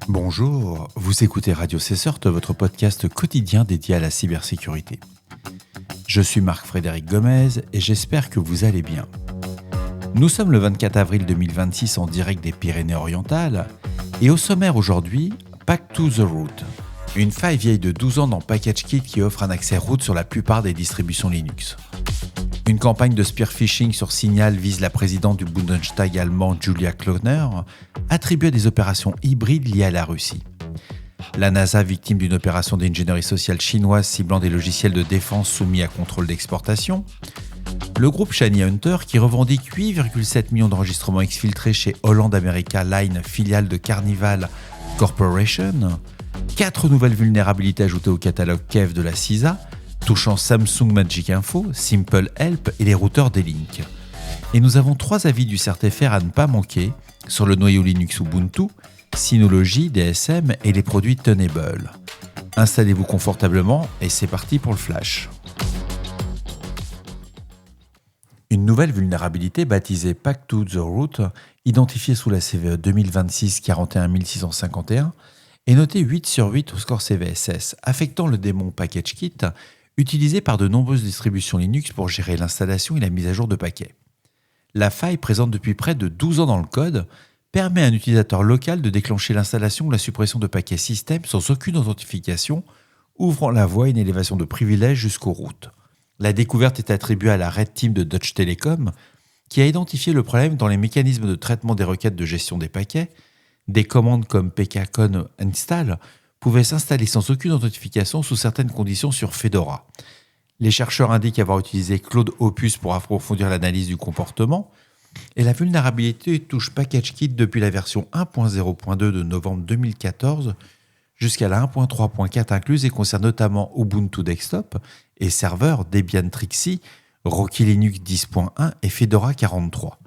Bonjour, vous écoutez Radio Cessort, votre podcast quotidien dédié à la cybersécurité. Je suis Marc-Frédéric Gomez et j'espère que vous allez bien. Nous sommes le 24 avril 2026 en direct des Pyrénées-Orientales et au sommaire aujourd'hui, Back to the Root, une faille vieille de 12 ans dans PackageKit qui offre un accès root sur la plupart des distributions Linux. Une campagne de spear phishing sur Signal vise la présidente du Bundestag allemand Julia Klöckner, attribuée à des opérations hybrides liées à la Russie. La NASA victime d'une opération d'ingénierie sociale chinoise ciblant des logiciels de défense soumis à contrôle d'exportation. Le groupe Shiny Hunter qui revendique 8,7 millions d'enregistrements exfiltrés chez Holland America Line, filiale de Carnival Corporation. 4 nouvelles vulnérabilités ajoutées au catalogue Kev de la CISA, touchant Samsung Magic Info, Simple Help et les routeurs D-Link. Et nous avons 3 avis du CERT-FR à ne pas manquer sur le noyau Linux Ubuntu, Synology, DSM et les produits Tenable. Installez-vous confortablement et c'est parti pour le flash. Une nouvelle vulnérabilité baptisée Back to the Root, identifiée sous la CVE 2026 41651, est notée 8 sur 8 au score CVSS, affectant le démon PackageKit, utilisé par de nombreuses distributions Linux pour gérer l'installation et la mise à jour de paquets. La faille, présente depuis près de 12 ans dans le code, permet à un utilisateur local de déclencher l'installation ou la suppression de paquets système sans aucune authentification, ouvrant la voie à une élévation de privilèges jusqu'aux routes. La découverte est attribuée à la Red Team de Deutsche Telekom, qui a identifié le problème dans les mécanismes de traitement des requêtes de gestion des paquets. Des commandes comme pkcon install pouvaient s'installer sans aucune authentification sous certaines conditions sur Fedora. Les chercheurs indiquent avoir utilisé Claude Opus pour approfondir l'analyse du comportement, et la vulnérabilité touche PackageKit depuis la version 1.0.2 de novembre 2014 jusqu'à la 1.3.4 incluse et concerne notamment Ubuntu Desktop et serveurs Debian Trixie, Rocky Linux 10.1 et Fedora 43.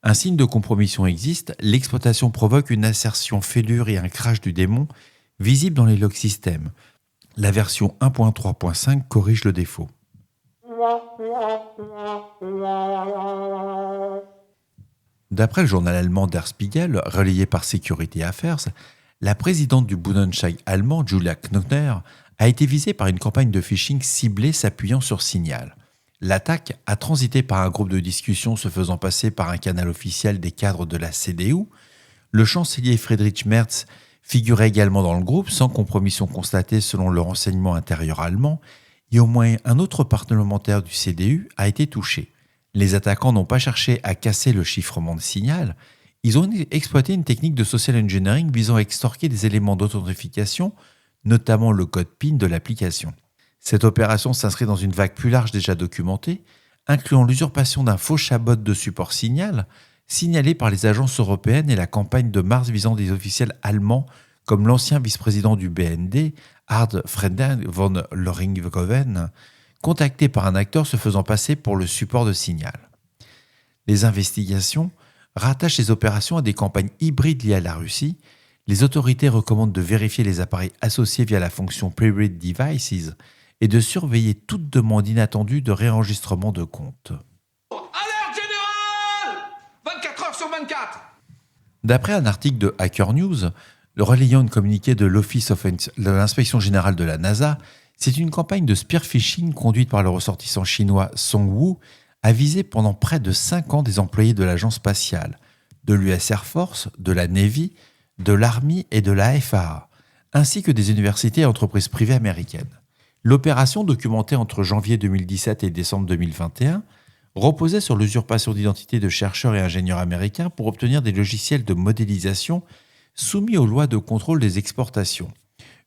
Un signe de compromission existe, l'exploitation provoque une assertion failure et un crash du démon visible dans les logs système. La version 1.3.5 corrige le défaut. D'après le journal allemand Der Spiegel, relayé par Security Affairs, la présidente du Bundestag allemand, Julia Klöckner, a été visée par une campagne de phishing ciblée s'appuyant sur Signal. L'attaque a transité par un groupe de discussion se faisant passer par un canal officiel des cadres de la CDU. Le chancelier Friedrich Merz figurait également dans le groupe, sans compromission constatée selon le renseignement intérieur allemand, et au moins un autre parlementaire du CDU a été touché. Les attaquants n'ont pas cherché à casser le chiffrement de Signal, ils ont exploité une technique de social engineering visant à extorquer des éléments d'authentification, notamment le code PIN de l'application. Cette opération s'inscrit dans une vague plus large déjà documentée, incluant l'usurpation d'un faux chatbot de support Signal, signalé par les agences européennes et la campagne de mars visant des officiels allemands comme l'ancien vice-président du BND, Hard Friedrich von Loringhoven, contacté par un acteur se faisant passer pour le support de Signal. Les investigations rattachent ces opérations à des campagnes hybrides liées à la Russie. Les autorités recommandent de vérifier les appareils associés via la fonction Preread Devices et de surveiller toute demande inattendue de réenregistrement de compte. Alerte générale 24 heures sur 24. D'après un article de Hacker News, le relayant une communiqué de l'Office of l'Inspection générale de la NASA, c'est une campagne de spear phishing conduite par le ressortissant chinois Song Wu a visé pendant près de 5 ans des employés de l'agence spatiale, de l'US Air Force, de la Navy, de l'Army et de la FAA, ainsi que des universités et entreprises privées américaines. L'opération, documentée entre janvier 2017 et décembre 2021, reposait sur l'usurpation d'identité de chercheurs et ingénieurs américains pour obtenir des logiciels de modélisation soumis aux lois de contrôle des exportations.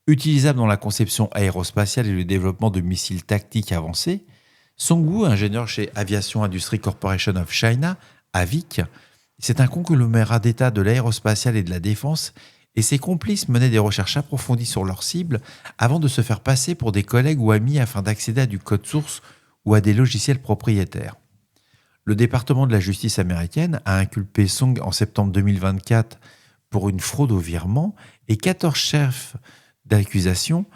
Utilisables dans la conception aérospatiale et le développement de missiles tactiques avancés, Song Wu, ingénieur chez Aviation Industry Corporation of China, AVIC, c'est un conglomérat d'État de l'aérospatiale et de la défense, et ses complices menaient des recherches approfondies sur leurs cibles avant de se faire passer pour des collègues ou amis afin d'accéder à du code source ou à des logiciels propriétaires. Le département de la justice américaine a inculpé Song en septembre 2024 pour une fraude au virement et 14 chefs d'accusation.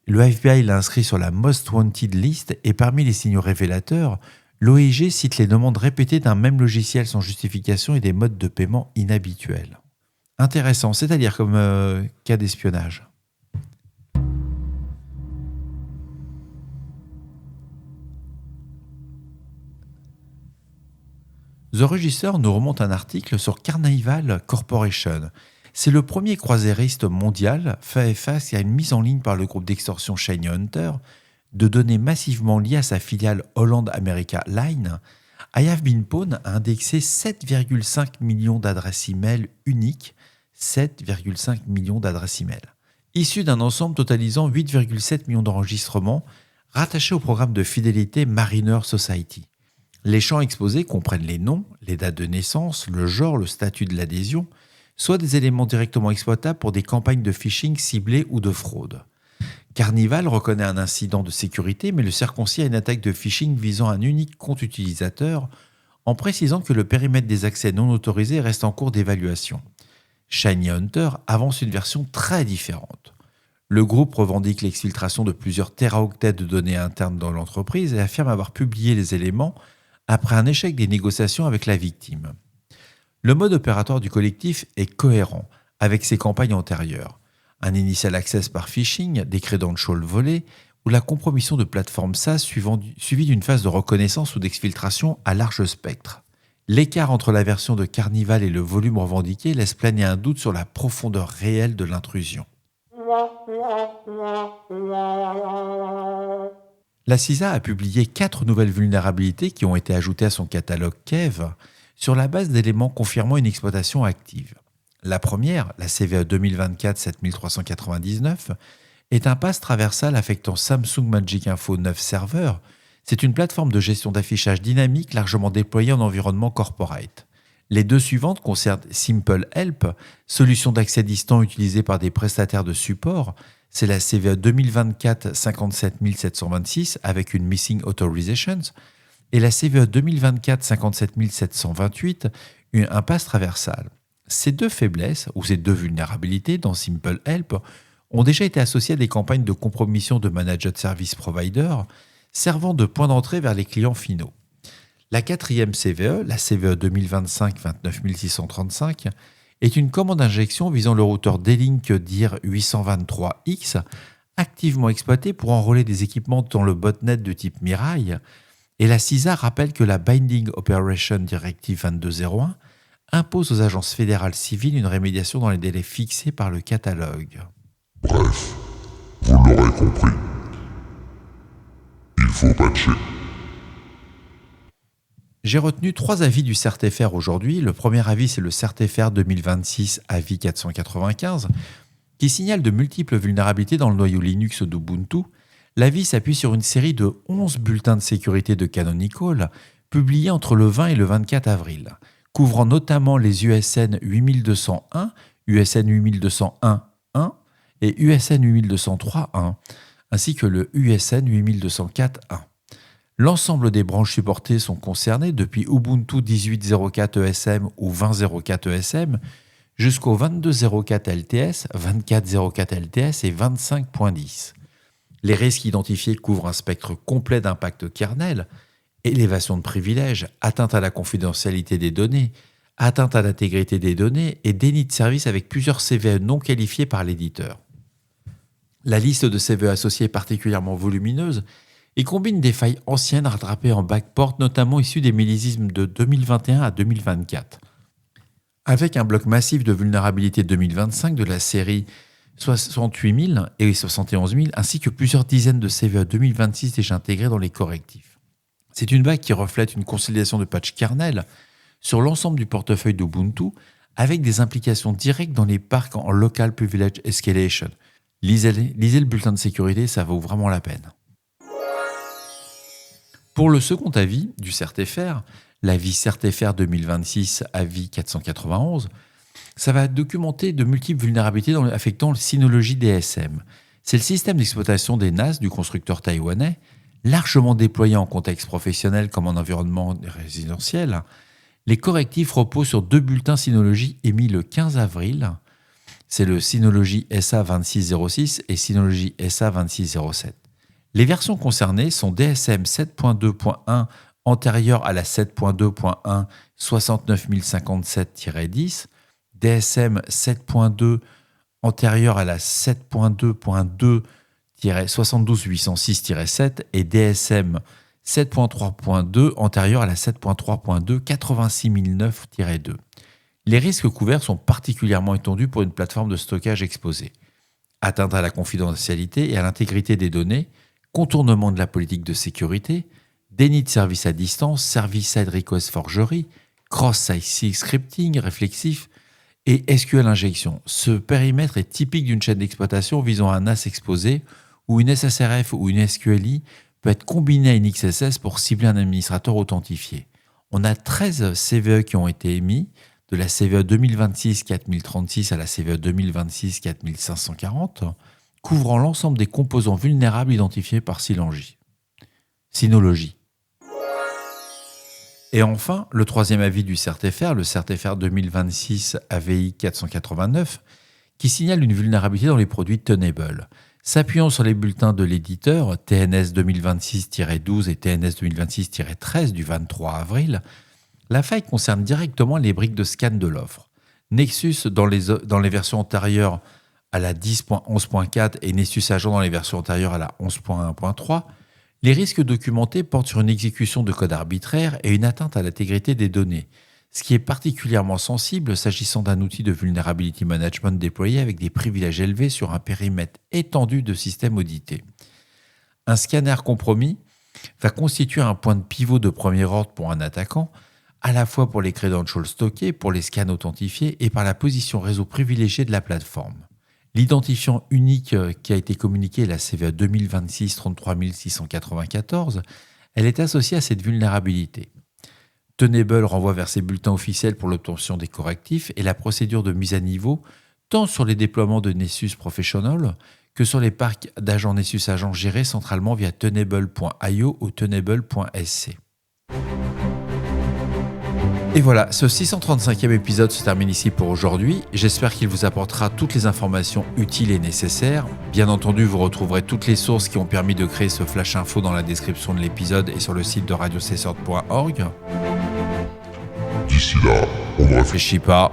Le FBI l'a inscrit sur la Most Wanted List et parmi les signaux révélateurs, l'OIG cite les demandes répétées d'un même logiciel sans justification et des modes de paiement inhabituels. Intéressant, c'est-à-dire comme cas d'espionnage. The Register nous remonte un article sur Carnival Corporation. C'est le premier croisiériste mondial fait face à une mise en ligne par le groupe d'extorsion Shiny Hunter de données massivement liées à sa filiale Holland America Line. I Have Been Pawn a indexé 7,5 millions d'adresses e-mail uniques, 7,5 millions d'adresses e-mail, issues d'un ensemble totalisant 8,7 millions d'enregistrements rattachés au programme de fidélité Mariner Society. Les champs exposés comprennent les noms, les dates de naissance, le genre, le statut de l'adhésion, soit des éléments directement exploitables pour des campagnes de phishing ciblées ou de fraude. Carnival reconnaît un incident de sécurité mais le circoncis à une attaque de phishing visant un unique compte utilisateur en précisant que le périmètre des accès non autorisés reste en cours d'évaluation. Shiny Hunter avance une version très différente. Le groupe revendique l'exfiltration de plusieurs téraoctets de données internes dans l'entreprise et affirme avoir publié les éléments après un échec des négociations avec la victime. Le mode opératoire du collectif est cohérent avec ses campagnes antérieures. Un initial access par phishing, des credentials volés ou la compromission de plateformes SaaS suivie d'une phase de reconnaissance ou d'exfiltration à large spectre. L'écart entre la version de Carnival et le volume revendiqué laisse planer un doute sur la profondeur réelle de l'intrusion. La CISA a publié 4 nouvelles vulnérabilités qui ont été ajoutées à son catalogue Kev sur la base d'éléments confirmant une exploitation active. La première, la CVE 2024-7399, est un pass traversal affectant Samsung Magic Info 9 Server. C'est une plateforme de gestion d'affichage dynamique largement déployée en environnement corporate. Les deux suivantes concernent Simple Help, solution d'accès distant utilisée par des prestataires de support. C'est la CVE 2024-57726 avec une Missing Authorizations et la CVE 2024-57728, un pass traversal. Ces deux faiblesses, ou ces deux vulnérabilités dans Simple Help, ont déjà été associées à des campagnes de compromission de Managed Service Provider, servant de point d'entrée vers les clients finaux. La quatrième CVE, la CVE 2025-29635, est une commande d'injection visant le routeur D-Link DIR 823X, activement exploité pour enrôler des équipements dans le botnet de type Mirai, et la CISA rappelle que la Binding Operation Directive 2201 impose aux agences fédérales civiles une rémédiation dans les délais fixés par le catalogue. Bref, vous l'aurez compris. Il faut patcher. J'ai retenu 3 avis du CERT-FR aujourd'hui. Le premier avis, c'est le CERT-FR 2026 avis 495, qui signale de multiples vulnérabilités dans le noyau Linux d'Ubuntu. L'avis s'appuie sur une série de 11 bulletins de sécurité de Canonical, publiés entre le 20 et le 24 avril, couvrant notamment les USN 8201, USN 8201.1 et USN 8203.1, ainsi que le USN 8204.1. L'ensemble des branches supportées sont concernées depuis Ubuntu 18.04 ESM ou 20.04 ESM jusqu'au 22.04 LTS, 24.04 LTS et 25.10. Les risques identifiés couvrent un spectre complet d'impact kernel, élévation de privilèges, atteinte à la confidentialité des données, atteinte à l'intégrité des données et déni de service avec plusieurs CVE non qualifiés par l'éditeur. La liste de CVE associés est particulièrement volumineuse et combine des failles anciennes rattrapées en backport, notamment issues des millisismes de 2021 à 2024. Avec un bloc massif de vulnérabilité 2025 de la série 68 000 et 71 000, ainsi que plusieurs dizaines de CVE 2026 déjà intégrés dans les correctifs. C'est une vague qui reflète une consolidation de patch kernel sur l'ensemble du portefeuille d'Ubuntu, avec des implications directes dans les parcs en Local Privilege Escalation. Lisez le bulletin de sécurité, ça vaut vraiment la peine. Pour le second avis du CERT-FR, l'avis CERT-FR 2026 avis 491, ça va documenter de multiples vulnérabilités affectant le Synology DSM. C'est le système d'exploitation des NAS du constructeur taïwanais, largement déployé en contexte professionnel comme en environnement résidentiel. Les correctifs reposent sur 2 bulletins Synology émis le 15 avril. C'est le Synology SA 2606 et Synology SA 2607. Les versions concernées sont DSM 7.2.1 antérieure à la 7.2.1 69057-10, DSM 7.2 antérieure à la 7.2.2-72806-7 et DSM 7.3.2 antérieure à la 7.3.2-86009-2. Les risques couverts sont particulièrement étendus pour une plateforme de stockage exposée. Atteinte à la confidentialité et à l'intégrité des données, contournement de la politique de sécurité, déni de service à distance, service-side request forgery, cross-site scripting réflexif et SQL injection. Ce périmètre est typique d'une chaîne d'exploitation visant un NAS exposé où une SSRF ou une SQLI peut être combinée à une XSS pour cibler un administrateur authentifié. On a 13 CVE qui ont été émis, de la CVE 2026-4036 à la CVE 2026-4540, couvrant l'ensemble des composants vulnérables identifiés par Synology. Et enfin, le troisième avis du CERT-FR, le CERT-FR 2026 AVI 489, qui signale une vulnérabilité dans les produits Tenable. S'appuyant sur les bulletins de l'éditeur TNS 2026-12 et TNS 2026-13 du 23 avril, la faille concerne directement les briques de scan de l'offre. Nexus dans les versions antérieures à la 10.11.4 et Nessus Agent dans les versions antérieures à la 11.1.3, les risques documentés portent sur une exécution de code arbitraire et une atteinte à l'intégrité des données, ce qui est particulièrement sensible s'agissant d'un outil de vulnerability management déployé avec des privilèges élevés sur un périmètre étendu de systèmes audités. Un scanner compromis va constituer un point de pivot de premier ordre pour un attaquant, à la fois pour les credentials stockés, pour les scans authentifiés et par la position réseau privilégiée de la plateforme. L'identifiant unique qui a été communiqué est la CVE 2026-33694. Elle est associée à cette vulnérabilité. Tenable renvoie vers ses bulletins officiels pour l'obtention des correctifs et la procédure de mise à niveau, tant sur les déploiements de Nessus Professional que sur les parcs d'agents Nessus Agents gérés centralement via tenable.io ou tenable.sc. Et voilà, ce 635e épisode se termine ici pour aujourd'hui. J'espère qu'il vous apportera toutes les informations utiles et nécessaires. Bien entendu, vous retrouverez toutes les sources qui ont permis de créer ce flash info dans la description de l'épisode et sur le site de radiocessort.org. D'ici là, on ne réfléchit Réfléchis pas, pas,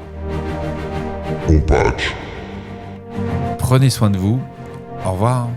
on patch. prenez soin de vous. Au revoir.